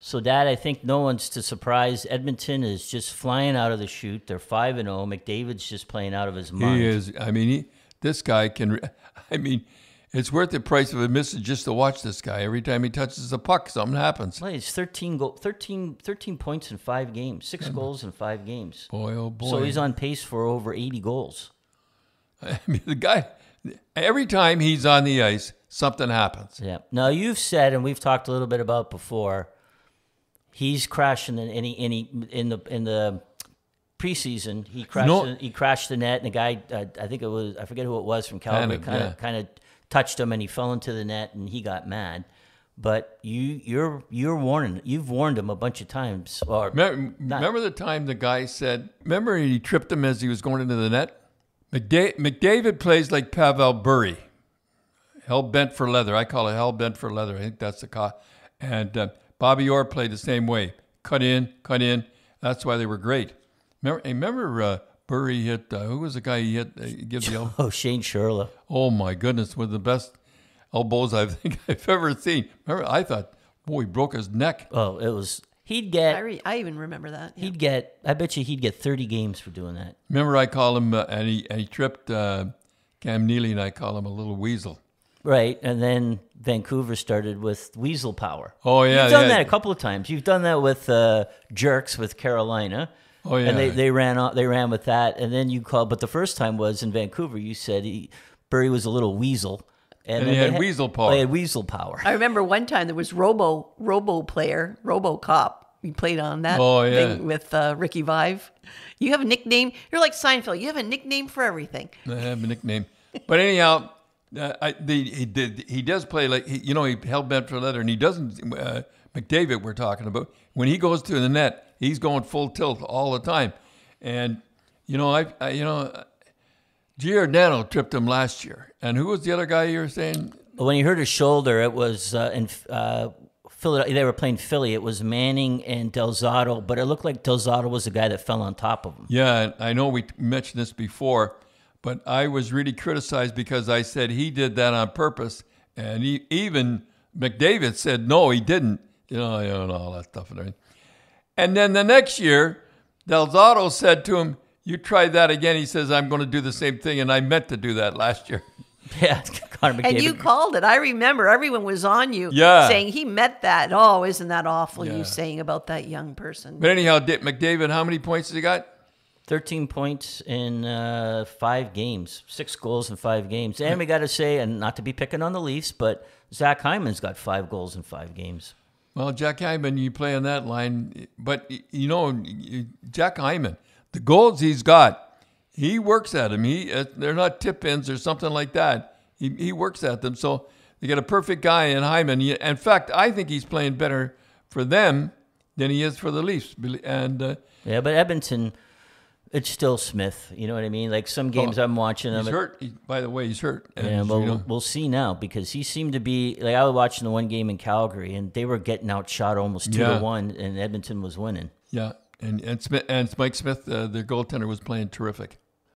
So, Dad, I think no one's too surprised. Edmonton is just flying out of the chute. They're 5-0. McDavid's just playing out of his mind. He is. I mean, this guy can. I mean, it's worth the price of admission just to watch this guy. Every time he touches the puck, something happens. Well, he's 13 points in 5 games, 6 goals in 5 games. Boy, oh boy! So he's on pace for over 80 goals. I mean, the guy. Every time he's on the ice, something happens. Yeah. Now you've said, and we've talked a little bit about before. He's crashing in the preseason. He crashed the net, and the guy, I think it was, I forget who it was from Calgary, kind of touched him, and he fell into the net, and he got mad. But you've warned him a bunch of times. Remember the time the guy said? Remember he tripped him as he was going into the net. McDavid plays like Pavel Bure, hell bent for leather. I call it hell bent for leather. I think that's the call. And Bobby Orr played the same way. Cut in. That's why they were great. Remember Bure hit, who was the guy he hit? Give the elbow? Oh, Shane Sherla. Oh, my goodness. One of the best elbows I think I've ever seen. Remember, I thought, boy, he broke his neck. Oh, it was... He'd get... I even remember that. Yeah. I bet you he'd get 30 games for doing that. Remember I call him, and he tripped Cam Neely, and I call him a little weasel. Right, and then Vancouver started with weasel power. Oh, yeah. You've done that a couple of times. You've done that with Jerks with Carolina. Oh, yeah. And they ran with that, and then you called... But the first time was in Vancouver. You said Burry was a little weasel. And he had weasel power. They had weasel power. I remember one time there was RoboCop. He played on that thing with Ricky Vive. You have a nickname. You're like Seinfeld. You have a nickname for everything. I have a nickname. But anyhow, he does play like, he hell bent for leather, and he doesn't, McDavid we're talking about, when he goes to the net, he's going full tilt all the time. And, Giordano tripped him last year. And who was the other guy you were saying? When he hurt his shoulder, it was in Philadelphia. They were playing Philly. It was Manning and Del Zotto, but it looked like Del Zotto was the guy that fell on top of him. Yeah, I know we mentioned this before, but I was really criticized because I said he did that on purpose. And even McDavid said, no, he didn't. All that stuff. And then the next year, Del Zotto said to him, you tried that again. He says, I'm going to do the same thing, and I meant to do that last year. Yeah, Connor McDavid. And you called it. I remember everyone was on you saying he meant that. Oh, isn't that awful, you saying about that young person. But anyhow, McDavid, how many points has he got? 13 points in 5 games, 6 goals in 5 games. And we got to say, and not to be picking on the Leafs, but Zach Hyman's got 5 goals in 5 games. Well, Jack Hyman, you play on that line. But, Jack Hyman, the goals he's got, he works at them. They're not tip-ins or something like that. He works at them. So they got a perfect guy in Hyman. In fact, I think he's playing better for them than he is for the Leafs. And but Edmonton, it's still Smith. You know what I mean? Like some games I'm watching him. He's hurt. By the way, he's hurt. And we'll see now because he seemed to be like I was watching the one game in Calgary and they were getting outshot almost 2-1, and Edmonton was winning. Yeah. And Mike Smith, their goaltender, was playing terrific.